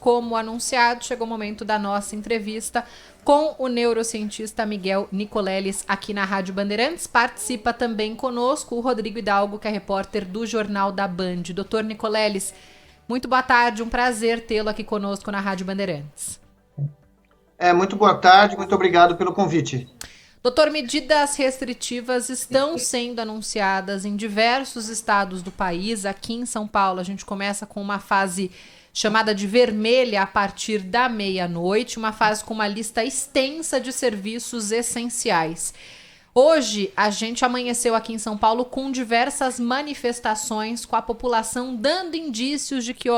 como anunciado, chegou o momento da nossa entrevista com o neurocientista Miguel Nicoleles aqui na Rádio Bandeirantes. Participa também conosco o Rodrigo Hidalgo, que é repórter do Jornal da Band. Doutor Nicoleles, muito boa tarde, um prazer tê-lo aqui conosco na Rádio Bandeirantes. Muito boa tarde, muito obrigado pelo convite. Doutor, medidas restritivas estão sendo anunciadas em diversos estados do país. Aqui em São Paulo, a gente começa com uma fase chamada de vermelha a partir da meia-noite, uma fase com uma lista extensa de serviços essenciais. Hoje, a gente amanheceu aqui em São Paulo com diversas manifestações, com a população dando indícios de que,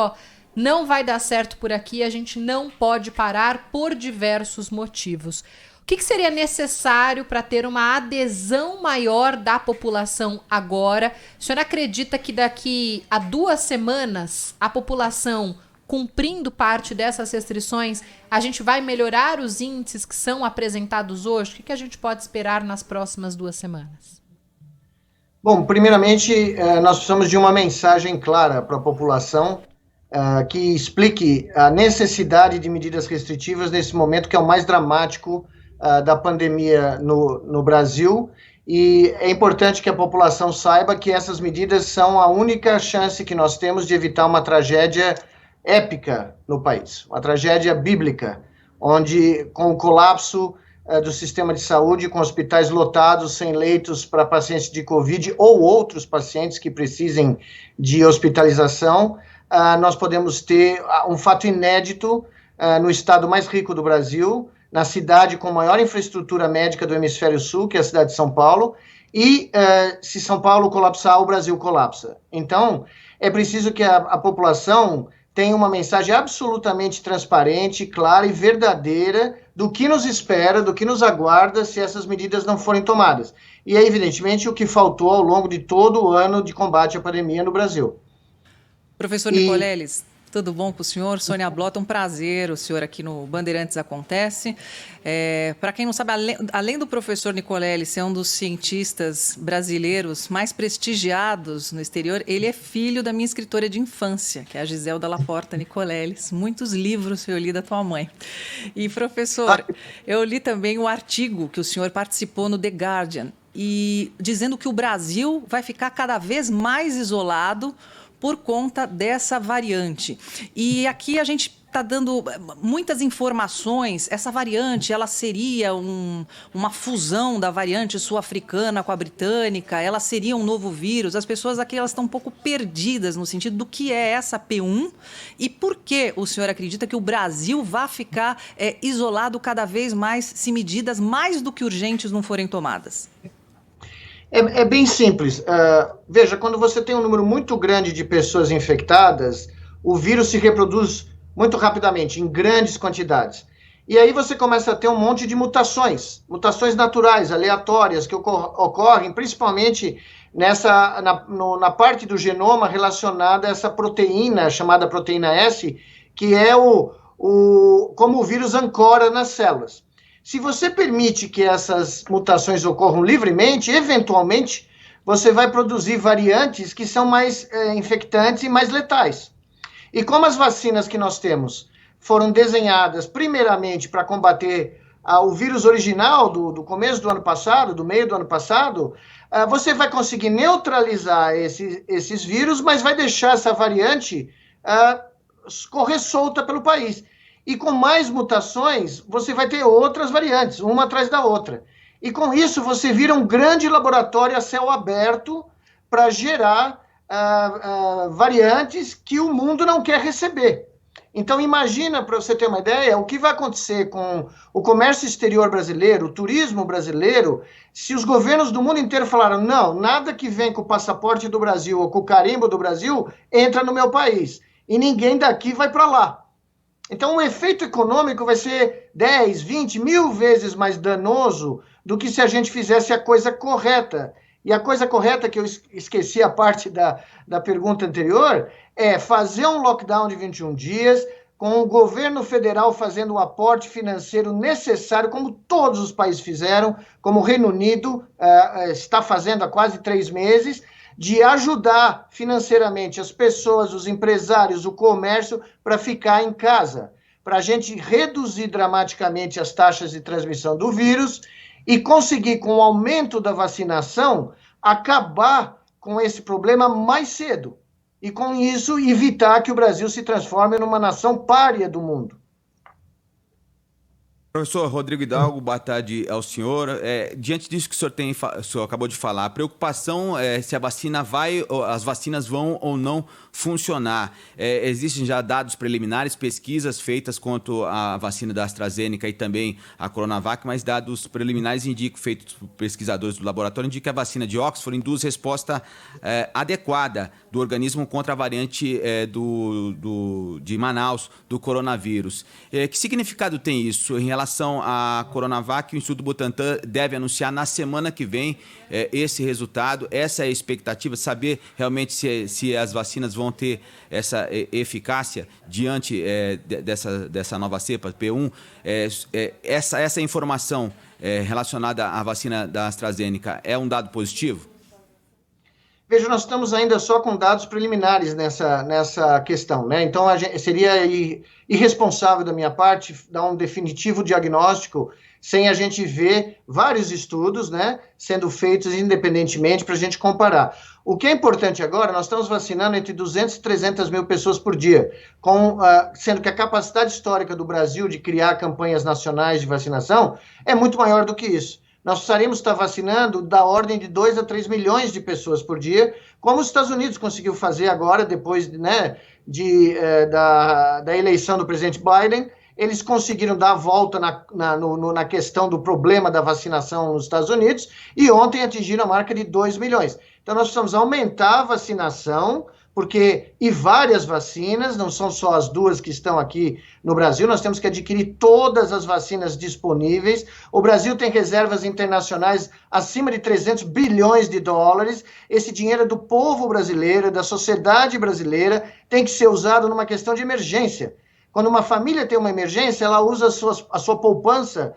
não vai dar certo por aqui, a gente não pode parar por diversos motivos. O que seria necessário para ter uma adesão maior da população agora? O senhor acredita que daqui a 2 semanas, a população cumprindo parte dessas restrições, a gente vai melhorar os índices que são apresentados hoje? O que a gente pode esperar nas próximas 2 semanas? Bom, primeiramente, nós precisamos de uma mensagem clara para a população que explique a necessidade de medidas restritivas nesse momento que é o mais dramático da pandemia no Brasil, e é importante que a população saiba que essas medidas são a única chance que nós temos de evitar uma tragédia épica no país, uma tragédia bíblica, onde com o colapso do sistema de saúde, com hospitais lotados, sem leitos para pacientes de Covid ou outros pacientes que precisem de hospitalização, nós podemos ter um fato inédito no estado mais rico do Brasil, na cidade com maior infraestrutura médica do hemisfério sul, que é a cidade de São Paulo, e se São Paulo colapsar, o Brasil colapsa. Então, é preciso que a população tenha uma mensagem absolutamente transparente, clara e verdadeira do que nos espera, do que nos aguarda se essas medidas não forem tomadas. E é, evidentemente, o que faltou ao longo de todo o ano de combate à pandemia no Brasil. Professor Nicoleles, tudo bom com o senhor? Sônia Blota, um prazer o senhor aqui no Bandeirantes Acontece. Para quem não sabe, além do professor Nicoleles ser um dos cientistas brasileiros mais prestigiados no exterior, ele é filho da minha escritora de infância, que é a Giselda Laporta Nicoleles. Muitos livros eu li da tua mãe. E, professor, eu li também o artigo que o senhor participou no The Guardian, e dizendo que o Brasil vai ficar cada vez mais isolado por conta dessa variante. E aqui a gente está dando muitas informações. Essa variante, ela seria uma fusão da variante sul-africana com a britânica, ela seria um novo vírus. As pessoas aqui elas estão um pouco perdidas no sentido do que é essa P1 e por que o senhor acredita que o Brasil vai ficar isolado cada vez mais se medidas mais do que urgentes não forem tomadas. É bem simples. Veja, quando você tem um número muito grande de pessoas infectadas, o vírus se reproduz muito rapidamente, em grandes quantidades. E aí você começa a ter um monte de mutações naturais, aleatórias, que ocorrem principalmente na parte do genoma relacionada a essa proteína, chamada proteína S, que é como o vírus ancora nas células. Se você permite que essas mutações ocorram livremente, eventualmente, você vai produzir variantes que são mais infectantes e mais letais. E como as vacinas que nós temos foram desenhadas primeiramente para combater o vírus original do começo do ano passado, do meio do ano passado, você vai conseguir neutralizar esses vírus, mas vai deixar essa variante correr solta pelo país. E com mais mutações, você vai ter outras variantes, uma atrás da outra. E com isso, você vira um grande laboratório a céu aberto para gerar variantes que o mundo não quer receber. Então, imagina, para você ter uma ideia, o que vai acontecer com o comércio exterior brasileiro, o turismo brasileiro, se os governos do mundo inteiro falaram, não, nada que vem com o passaporte do Brasil ou com o carimbo do Brasil entra no meu país. E ninguém daqui vai para lá. Então, o efeito econômico vai ser 10, 20, 1000 vezes mais danoso do que se a gente fizesse a coisa correta. E a coisa correta, que eu esqueci a parte da pergunta anterior, é fazer um lockdown de 21 dias, com o governo federal fazendo o aporte financeiro necessário, como todos os países fizeram, como o Reino Unido está fazendo há quase 3 meses, de ajudar financeiramente as pessoas, os empresários, o comércio, para ficar em casa, para a gente reduzir dramaticamente as taxas de transmissão do vírus e conseguir, com o aumento da vacinação, acabar com esse problema mais cedo. E, com isso, evitar que o Brasil se transforme numa nação pária do mundo. Professor Rodrigo Hidalgo, boa tarde ao senhor. Diante disso que o senhor acabou de falar, a preocupação é se as vacinas vão ou não funcionar. Existem já dados preliminares, pesquisas feitas quanto à vacina da AstraZeneca e também a Coronavac, mas dados preliminares feitos por pesquisadores do laboratório, indicam que a vacina de Oxford induz resposta adequada do organismo contra a variante de Manaus do coronavírus. Que significado tem isso em relação à Coronavac? O Instituto Butantan deve anunciar na semana que vem esse resultado. Essa é a expectativa, saber realmente se as vacinas vão ter essa eficácia diante dessa nova cepa, P1. Essa informação relacionada à vacina da AstraZeneca é um dado positivo? Veja, nós estamos ainda só com dados preliminares nessa questão, né? Então, seria irresponsável da minha parte dar um definitivo diagnóstico sem a gente ver vários estudos, né, sendo feitos independentemente para a gente comparar. O que é importante agora, nós estamos vacinando entre 200 e 300 mil pessoas por dia, sendo que a capacidade histórica do Brasil de criar campanhas nacionais de vacinação é muito maior do que isso. Nós precisaríamos estar vacinando da ordem de 2 a 3 milhões de pessoas por dia, como os Estados Unidos conseguiu fazer agora, depois, né, da eleição do presidente Biden. Eles conseguiram dar a volta na questão do problema da vacinação nos Estados Unidos e ontem atingiram a marca de 2 milhões. Então, nós precisamos aumentar a vacinação, e várias vacinas, não são só as 2 que estão aqui no Brasil, nós temos que adquirir todas as vacinas disponíveis. O Brasil tem reservas internacionais acima de 300 bilhões de dólares. Esse dinheiro é do povo brasileiro, da sociedade brasileira, tem que ser usado numa questão de emergência. Quando uma família tem uma emergência, ela usa a sua poupança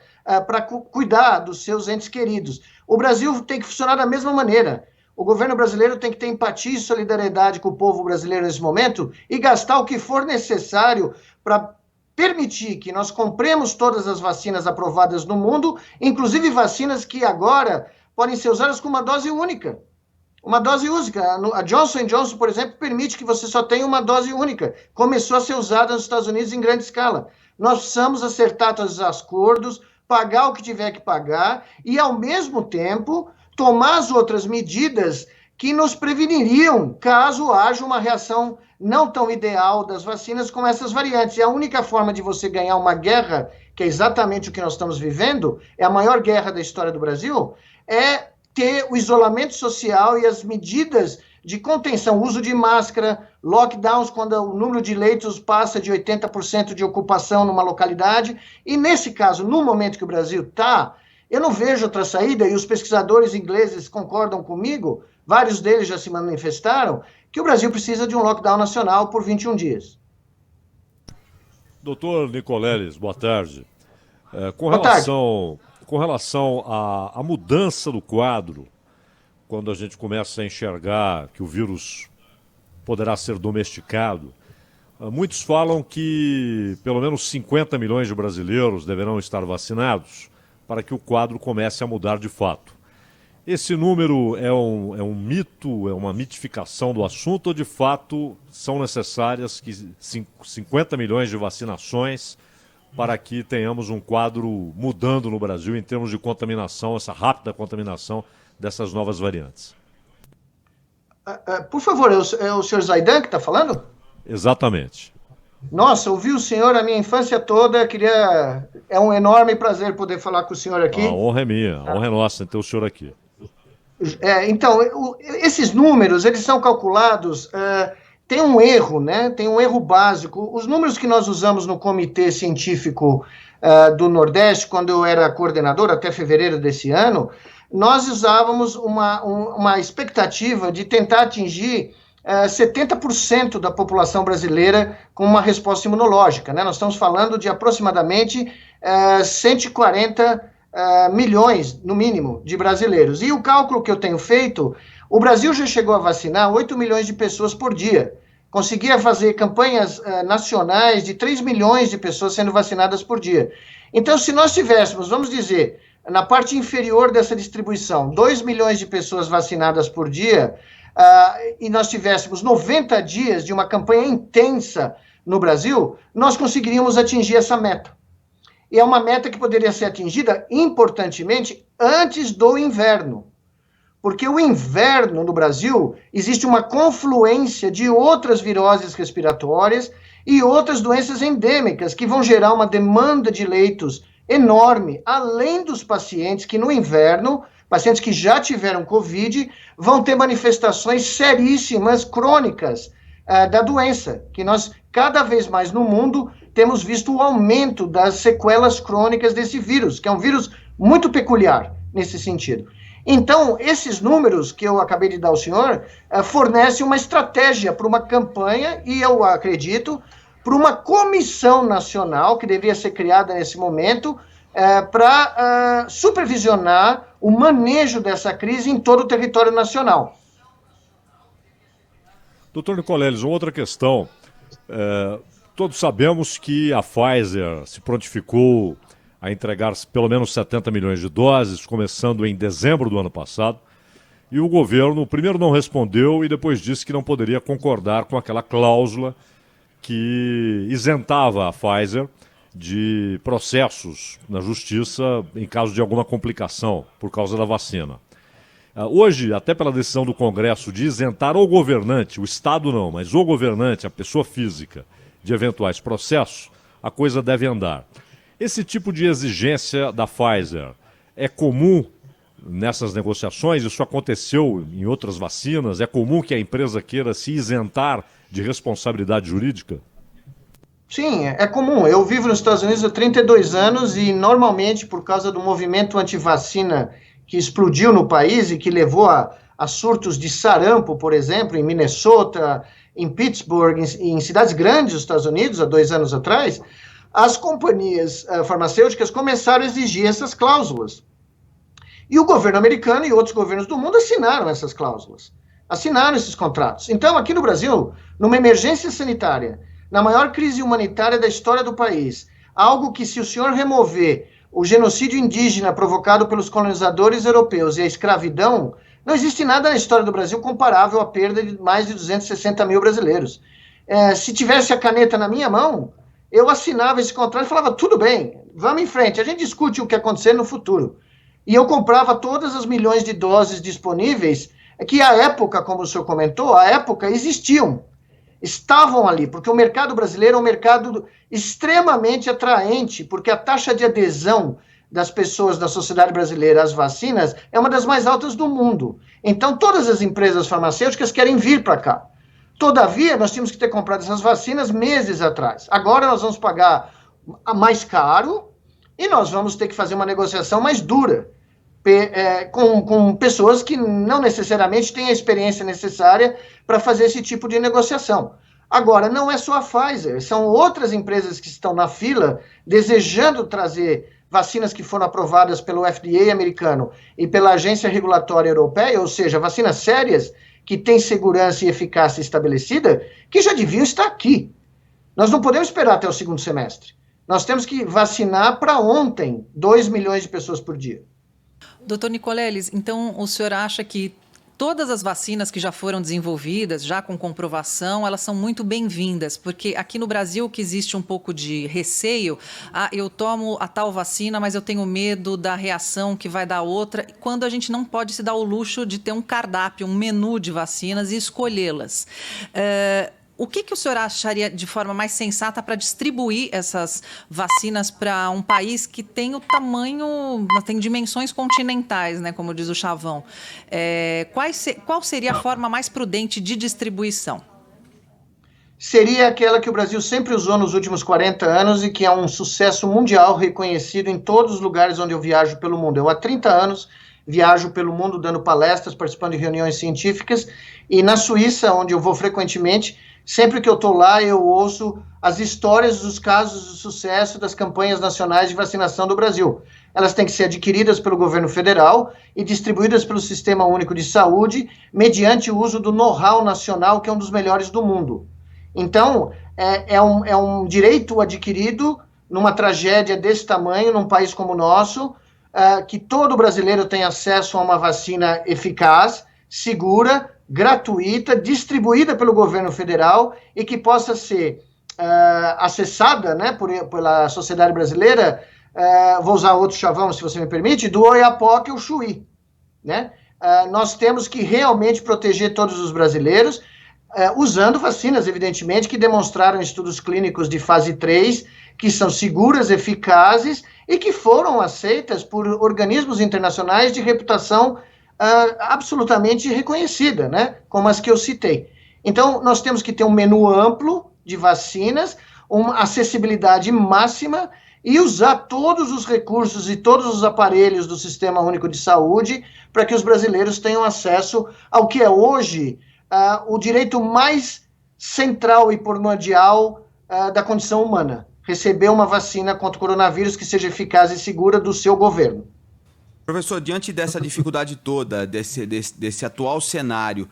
para cuidar dos seus entes queridos. O Brasil tem que funcionar da mesma maneira. O governo brasileiro tem que ter empatia e solidariedade com o povo brasileiro nesse momento e gastar o que for necessário para permitir que nós compremos todas as vacinas aprovadas no mundo, inclusive vacinas que agora podem ser usadas com uma dose única. Uma dose única. A Johnson & Johnson, por exemplo, permite que você só tenha uma dose única. Começou a ser usada nos Estados Unidos em grande escala. Nós precisamos acertar todos os acordos, pagar o que tiver que pagar e, ao mesmo tempo, tomar as outras medidas que nos preveniriam caso haja uma reação não tão ideal das vacinas com essas variantes. E a única forma de você ganhar uma guerra, que é exatamente o que nós estamos vivendo, é a maior guerra da história do Brasil, é ter o isolamento social e as medidas de contenção, uso de máscara, lockdowns quando o número de leitos passa de 80% de ocupação numa localidade. E nesse caso, no momento que o Brasil está, eu não vejo outra saída, e os pesquisadores ingleses concordam comigo, vários deles já se manifestaram, que o Brasil precisa de um lockdown nacional por 21 dias. Doutor Nicoleles, boa tarde. Com relação à mudança do quadro, quando a gente começa a enxergar que o vírus poderá ser domesticado, muitos falam que pelo menos 50 milhões de brasileiros deverão estar vacinados para que o quadro comece a mudar de fato. Esse número é um mito, é uma mitificação do assunto, ou de fato são necessárias 50 milhões de vacinações para que tenhamos um quadro mudando no Brasil em termos de contaminação, essa rápida contaminação dessas novas variantes? Por favor, é o senhor Zaidan que está falando? Exatamente. Nossa, ouvi o senhor a minha infância toda, é um enorme prazer poder falar com o senhor aqui. A honra é minha, a honra é nossa ter o senhor aqui. Então, esses números, eles são calculados, tem um erro, né? Tem um erro básico. Os números que nós usamos no Comitê Científico do Nordeste, quando eu era coordenador, até fevereiro desse ano, nós usávamos uma expectativa de tentar atingir 70% da população brasileira com uma resposta imunológica, né? Nós estamos falando de aproximadamente 140 milhões, no mínimo, de brasileiros. E o cálculo que eu tenho feito, O Brasil já chegou a vacinar 8 milhões de pessoas por dia. Conseguia fazer campanhas nacionais de 3 milhões de pessoas sendo vacinadas por dia. Então, se nós tivéssemos, vamos dizer, na parte inferior dessa distribuição, 2 milhões de pessoas vacinadas por dia, e nós tivéssemos 90 dias de uma campanha intensa no Brasil, nós conseguiríamos atingir essa meta. E é uma meta que poderia ser atingida, importantemente, antes do inverno. Porque o inverno no Brasil, existe uma confluência de outras viroses respiratórias e outras doenças endêmicas que vão gerar uma demanda de leitos enorme, além dos pacientes que no inverno, pacientes que já tiveram Covid, vão ter manifestações seríssimas, crônicas da doença, que nós, cada vez mais no mundo, temos visto o aumento das sequelas crônicas desse vírus, que é um vírus muito peculiar nesse sentido. Então, esses números que eu acabei de dar ao senhor fornecem uma estratégia para uma campanha, e eu acredito, para uma comissão nacional que deveria ser criada nesse momento para supervisionar o manejo dessa crise em todo o território nacional. Doutor Nicoleles, uma outra questão. Todos sabemos que a Pfizer se prontificou a entregar pelo menos 70 milhões de doses, começando em dezembro do ano passado, e o governo primeiro não respondeu e depois disse que não poderia concordar com aquela cláusula que isentava a Pfizer de processos na justiça em caso de alguma complicação por causa da vacina. Hoje, até pela decisão do Congresso de isentar o governante, o Estado não, mas o governante, a pessoa física, de eventuais processos, a coisa deve andar. Esse tipo de exigência da Pfizer é comum nessas negociações? Isso aconteceu em outras vacinas? É comum que a empresa queira se isentar de responsabilidade jurídica? Sim, é comum. Eu vivo nos Estados Unidos há 32 anos e normalmente, por causa do movimento antivacina que explodiu no país e que levou a surtos de sarampo, por exemplo, em Minnesota, em Pittsburgh, em cidades grandes dos Estados Unidos, há 2 anos atrás, as companhias farmacêuticas começaram a exigir essas cláusulas. E o governo americano e outros governos do mundo assinaram essas cláusulas, assinaram esses contratos. Então, aqui no Brasil, numa emergência sanitária, na maior crise humanitária da história do país, algo que, se o senhor remover o genocídio indígena provocado pelos colonizadores europeus e a escravidão, não existe nada na história do Brasil comparável à perda de mais de 260 mil brasileiros. Se tivesse a caneta na minha mão, eu assinava esse contrato e falava, tudo bem, vamos em frente, a gente discute o que acontecer no futuro. E eu comprava todas as milhões de doses disponíveis, que à época, como o senhor comentou, à época existiam, estavam ali, porque o mercado brasileiro é um mercado extremamente atraente, porque a taxa de adesão das pessoas da sociedade brasileira às vacinas é uma das mais altas do mundo. Então, todas as empresas farmacêuticas querem vir para cá. Todavia, nós tínhamos que ter comprado essas vacinas meses atrás. Agora nós vamos pagar mais caro e nós vamos ter que fazer uma negociação mais dura com pessoas que não necessariamente têm a experiência necessária para fazer esse tipo de negociação. Agora, não é só a Pfizer, são outras empresas que estão na fila desejando trazer vacinas que foram aprovadas pelo FDA americano e pela Agência Regulatória Europeia, ou seja, vacinas sérias, que têm segurança e eficácia estabelecida, que já deviam estar aqui. Nós não podemos esperar até o segundo semestre. Nós temos que vacinar para ontem 2 milhões de pessoas por dia. Doutor Nicoleles, então o senhor acha que todas as vacinas que já foram desenvolvidas, já com comprovação, elas são muito bem-vindas, porque aqui no Brasil que existe um pouco de receio, eu tomo a tal vacina, mas eu tenho medo da reação que vai dar outra, quando a gente não pode se dar o luxo de ter um cardápio, um menu de vacinas e escolhê-las. O que o senhor acharia de forma mais sensata para distribuir essas vacinas para um país que tem o tamanho, tem dimensões continentais, né, como diz o Chavão? Qual seria a forma mais prudente de distribuição? Seria aquela que o Brasil sempre usou nos últimos 40 anos e que é um sucesso mundial reconhecido em todos os lugares onde eu viajo pelo mundo. Eu há 30 anos viajo pelo mundo dando palestras, participando de reuniões científicas, e na Suíça, onde eu vou frequentemente, Sempre que eu estou lá, eu ouço as histórias dos casos de sucesso das campanhas nacionais de vacinação do Brasil. Elas têm que ser adquiridas pelo governo federal e distribuídas pelo Sistema Único de Saúde, mediante o uso do know-how nacional, que é um dos melhores do mundo. Então, é um direito adquirido numa tragédia desse tamanho, num país como o nosso, que todo brasileiro tem acesso a uma vacina eficaz, segura, gratuita, distribuída pelo governo federal e que possa ser acessada, né, pela sociedade brasileira. Vou usar outro chavão, se você me permite, do Oiapoque ao Chuí, né? Nós temos que realmente proteger todos os brasileiros, usando vacinas, evidentemente, que demonstraram estudos clínicos de fase 3, que são seguras, eficazes e que foram aceitas por organismos internacionais de reputação absolutamente reconhecida, né? Como as que eu citei. Então, nós temos que ter um menu amplo de vacinas, uma acessibilidade máxima e usar todos os recursos e todos os aparelhos do Sistema Único de Saúde para que os brasileiros tenham acesso ao que é hoje o direito mais central e primordial da condição humana, receber uma vacina contra o coronavírus que seja eficaz e segura do seu governo. Professor, diante dessa dificuldade toda, desse atual cenário,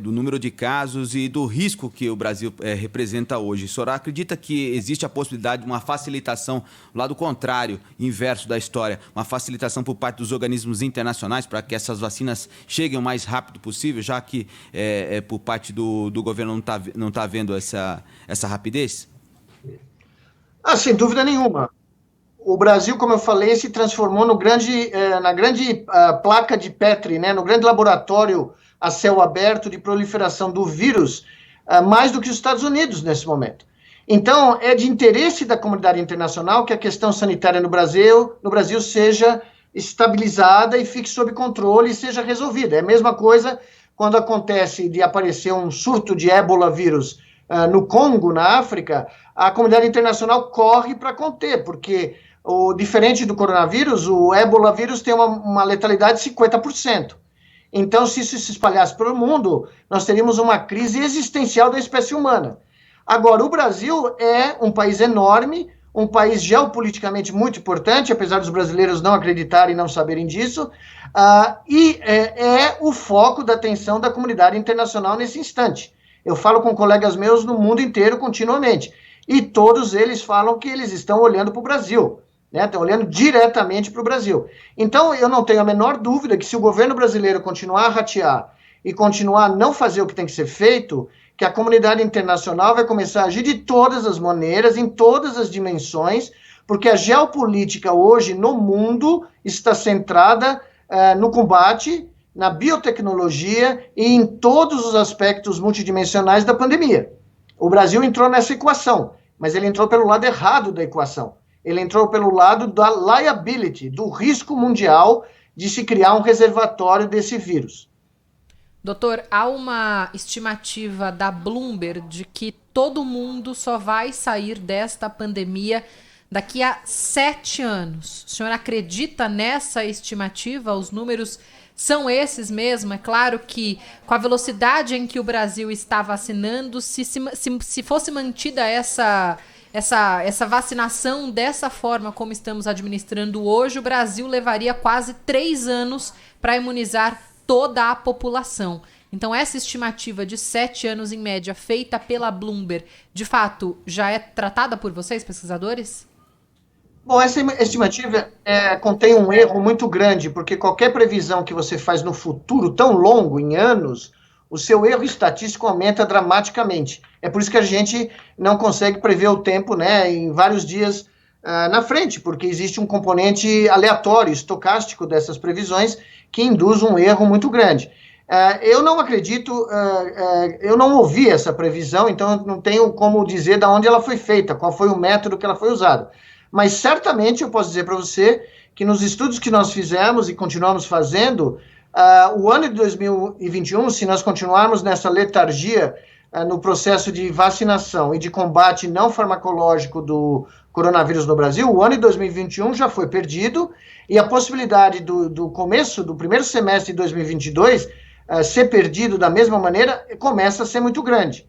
do número de casos e do risco que o Brasil representa hoje, o senhor acredita que existe a possibilidade de uma facilitação, do lado contrário, inverso da história, uma facilitação por parte dos organismos internacionais para que essas vacinas cheguem o mais rápido possível, já que por parte do governo não está havendo essa rapidez? Sem dúvida nenhuma. O Brasil, como eu falei, se transformou na grande placa de Petri, né, no grande laboratório a céu aberto de proliferação do vírus, mais do que os Estados Unidos nesse momento. Então, é de interesse da comunidade internacional que a questão sanitária no Brasil seja estabilizada e fique sob controle e seja resolvida. É a mesma coisa quando acontece de aparecer um surto de ébola vírus no Congo, na África, a comunidade internacional corre para conter, porque diferente do coronavírus, o ébola vírus tem uma letalidade de 50%. Então, se isso se espalhasse pelo mundo, nós teríamos uma crise existencial da espécie humana. Agora, o Brasil é um país enorme, um país geopoliticamente muito importante, apesar dos brasileiros não acreditarem e não saberem disso, e é o foco da atenção da comunidade internacional nesse instante. Eu falo com colegas meus no mundo inteiro continuamente, e todos eles falam que eles estão olhando para o Brasil, né? Estão olhando diretamente para o Brasil. Então, eu não tenho a menor dúvida que se o governo brasileiro continuar a ratear e continuar a não fazer o que tem que ser feito, que a comunidade internacional vai começar a agir de todas as maneiras, em todas as dimensões, porque a geopolítica hoje no mundo está centrada no combate, na biotecnologia e em todos os aspectos multidimensionais da pandemia. O Brasil entrou nessa equação, mas ele entrou pelo lado errado da equação. Ele entrou pelo lado da liability, do risco mundial de se criar um reservatório desse vírus. Doutor, há uma estimativa da Bloomberg de que todo mundo só vai sair desta pandemia daqui a 7 anos. O senhor acredita nessa estimativa? Os números são esses mesmo? É claro que com a velocidade em que o Brasil está vacinando, se fosse mantida essa vacinação dessa forma como estamos administrando hoje, o Brasil levaria quase 3 anos para imunizar toda a população. Então, essa estimativa de 7 anos em média, feita pela Bloomberg, de fato, já é tratada por vocês, pesquisadores? Bom, essa estimativa contém um erro muito grande, porque qualquer previsão que você faz no futuro, tão longo, em anos, o seu erro estatístico aumenta dramaticamente. É por isso que a gente não consegue prever o tempo, né, em vários dias na frente, porque existe um componente aleatório, estocástico dessas previsões, que induz um erro muito grande. Eu não acredito, eu não ouvi essa previsão, então eu não tenho como dizer de onde ela foi feita, qual foi o método que ela foi usada. Mas certamente eu posso dizer para você que nos estudos que nós fizemos e continuamos fazendo, o ano de 2021, se nós continuarmos nessa letargia no processo de vacinação e de combate não farmacológico do coronavírus no Brasil, o ano de 2021 já foi perdido e a possibilidade do começo, do primeiro semestre de 2022, ser perdido da mesma maneira, começa a ser muito grande.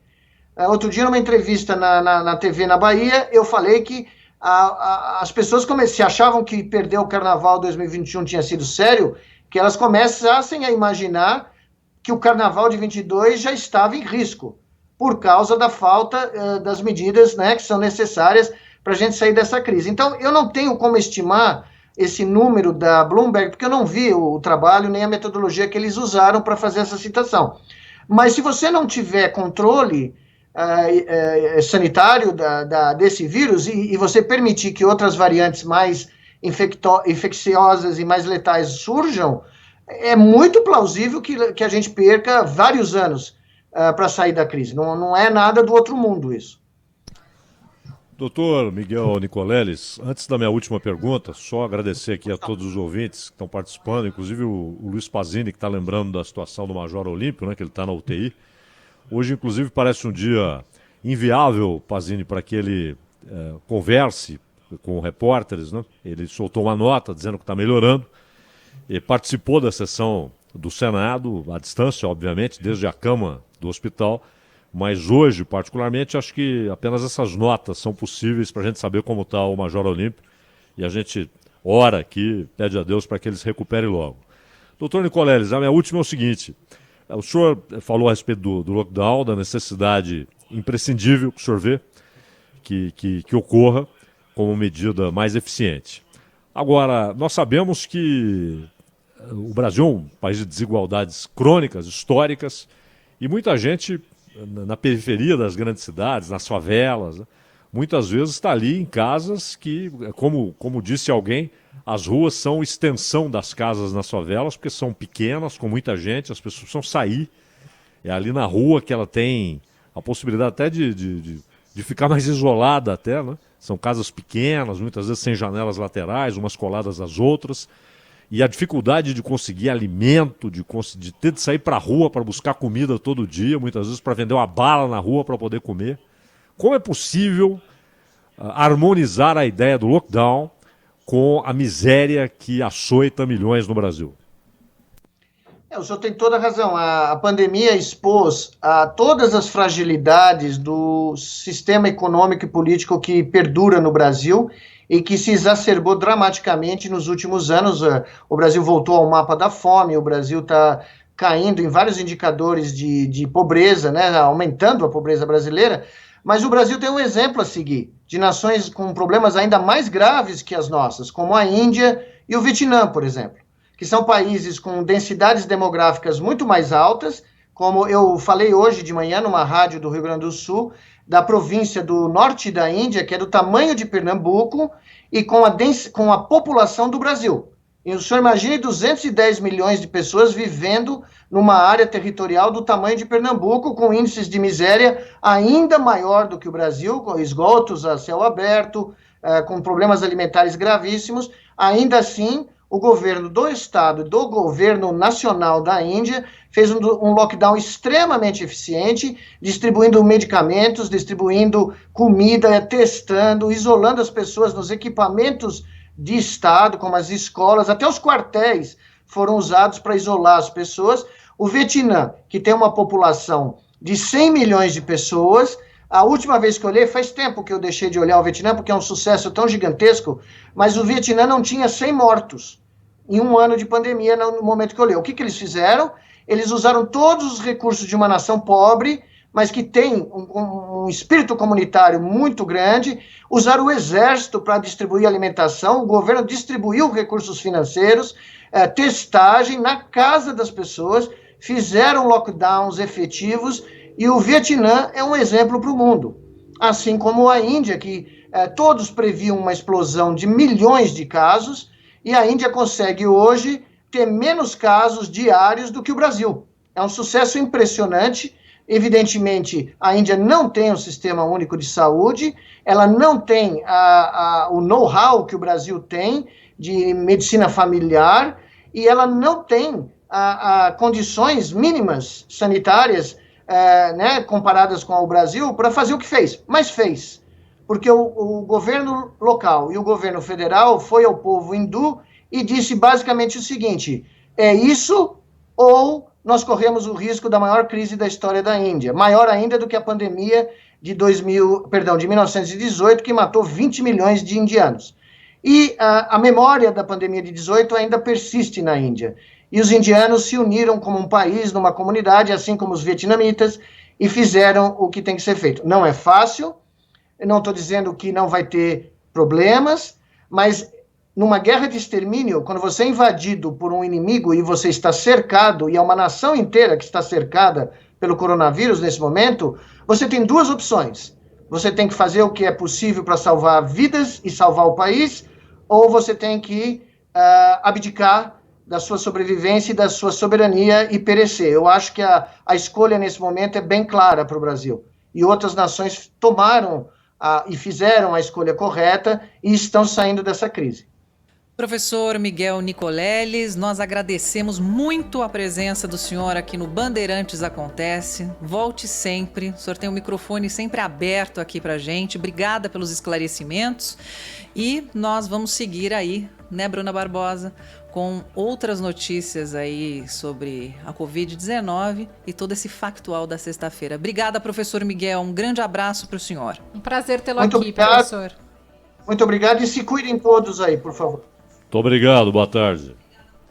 Outro dia, numa entrevista na TV na Bahia, eu falei que as pessoas se achavam que perder o Carnaval 2021 tinha sido sério, que elas começassem a imaginar que o Carnaval de 22 já estava em risco, por causa da falta das medidas, né, que são necessárias para a gente sair dessa crise. Então, eu não tenho como estimar esse número da Bloomberg, porque eu não vi o trabalho nem a metodologia que eles usaram para fazer essa citação. Mas se você não tiver controle sanitário desse vírus e você permitir que outras variantes mais infecciosas e mais letais surjam, é muito plausível que a gente perca vários anos para sair da crise. Não é nada do outro mundo isso. Doutor Miguel Nicoleles, antes da minha última pergunta, só agradecer aqui a todos os ouvintes que estão participando, inclusive o Luiz Pazini, que está lembrando da situação do Major Olímpio, né, que ele está na UTI. Hoje, inclusive, parece um dia inviável, Pazini, para que ele converse com repórteres, né? Ele soltou uma nota dizendo que está melhorando e participou da sessão do Senado, à distância, obviamente, desde a cama do hospital. Mas hoje, particularmente, acho que apenas essas notas são possíveis para a gente saber como está o Major Olímpio. E a gente ora aqui, pede a Deus para que ele se recupere logo. Doutor Nicoleles, a minha última é o seguinte. O senhor falou a respeito do lockdown, da necessidade imprescindível que o senhor vê que ocorra como medida mais eficiente. Agora, nós sabemos que o Brasil é um país de desigualdades crônicas, históricas, e muita gente na periferia das grandes cidades, nas favelas, né, muitas vezes está ali em casas que, como disse alguém, as ruas são extensão das casas nas favelas, porque são pequenas, com muita gente, as pessoas precisam sair. É ali na rua que ela tem a possibilidade até de ficar mais isolada até, né? São casas pequenas, muitas vezes sem janelas laterais, umas coladas às outras. E a dificuldade de conseguir alimento, de ter de sair para a rua para buscar comida todo dia, muitas vezes para vender uma bala na rua para poder comer. Como é possível harmonizar a ideia do lockdown com a miséria que açoita milhões no Brasil? O senhor tem toda a razão. A pandemia expôs a todas as fragilidades do sistema econômico e político que perdura no Brasil e que se exacerbou dramaticamente nos últimos anos. O Brasil voltou ao mapa da fome, o Brasil está caindo em vários indicadores de pobreza, né, aumentando a pobreza brasileira, mas o Brasil tem um exemplo a seguir, de nações com problemas ainda mais graves que as nossas, como a Índia e o Vietnã, por exemplo, que são países com densidades demográficas muito mais altas, como eu falei hoje de manhã numa rádio do Rio Grande do Sul, da província do norte da Índia, que é do tamanho de Pernambuco, e com a população do Brasil. E o senhor imagine 210 milhões de pessoas vivendo numa área territorial do tamanho de Pernambuco, com índices de miséria ainda maior do que o Brasil, com esgotos a céu aberto, com problemas alimentares gravíssimos. Ainda assim, o governo do estado e do governo nacional da Índia fez um lockdown extremamente eficiente, distribuindo medicamentos, distribuindo comida, testando, isolando as pessoas nos equipamentos de estado, como as escolas, até os quartéis foram usados para isolar as pessoas. O Vietnã, que tem uma população de 100 milhões de pessoas, a última vez que eu olhei, faz tempo que eu deixei de olhar o Vietnã, porque é um sucesso tão gigantesco, mas o Vietnã não tinha 100 mortos em um ano de pandemia no momento que eu olhei. O que eles fizeram? Eles usaram todos os recursos de uma nação pobre, mas que tem um espírito comunitário muito grande, usaram o exército para distribuir alimentação, o governo distribuiu recursos financeiros, testagem na casa das pessoas, fizeram lockdowns efetivos, e o Vietnã é um exemplo para o mundo. Assim como a Índia, que todos previam uma explosão de milhões de casos, e a Índia consegue hoje ter menos casos diários do que o Brasil. É um sucesso impressionante. Evidentemente, a Índia não tem um sistema único de saúde, ela não tem o know-how que o Brasil tem de medicina familiar, e ela não tem condições mínimas sanitárias, né, comparadas com o Brasil, para fazer o que fez. Mas fez. Porque o governo local e o governo federal foi ao povo hindu e disse basicamente o seguinte: é isso ou nós corremos o risco da maior crise da história da Índia, maior ainda do que a pandemia de 1918, que matou 20 milhões de indianos. E a memória da pandemia de 18 ainda persiste na Índia. E os indianos se uniram como um país, numa comunidade, assim como os vietnamitas, e fizeram o que tem que ser feito. Não é fácil, eu não estou dizendo que não vai ter problemas, mas numa guerra de extermínio, quando você é invadido por um inimigo e você está cercado, e é uma nação inteira que está cercada pelo coronavírus nesse momento, você tem duas opções. Você tem que fazer o que é possível para salvar vidas e salvar o país, ou você tem que abdicar da sua sobrevivência e da sua soberania e perecer. Eu acho que a escolha nesse momento é bem clara para o Brasil. E outras nações tomaram e fizeram a escolha correta e estão saindo dessa crise. Professor Miguel Nicoleles, nós agradecemos muito a presença do senhor aqui no Bandeirantes Acontece. Volte sempre, o senhor tem o microfone sempre aberto aqui pra gente. Obrigada pelos esclarecimentos. E nós vamos seguir aí, né, Bruna Barbosa, com outras notícias aí sobre a Covid-19 e todo esse factual da sexta-feira. Obrigada, professor Miguel. Um grande abraço para o senhor. Um prazer tê-lo aqui, professor. Muito obrigado e se cuidem todos aí, por favor. Muito obrigado, boa tarde.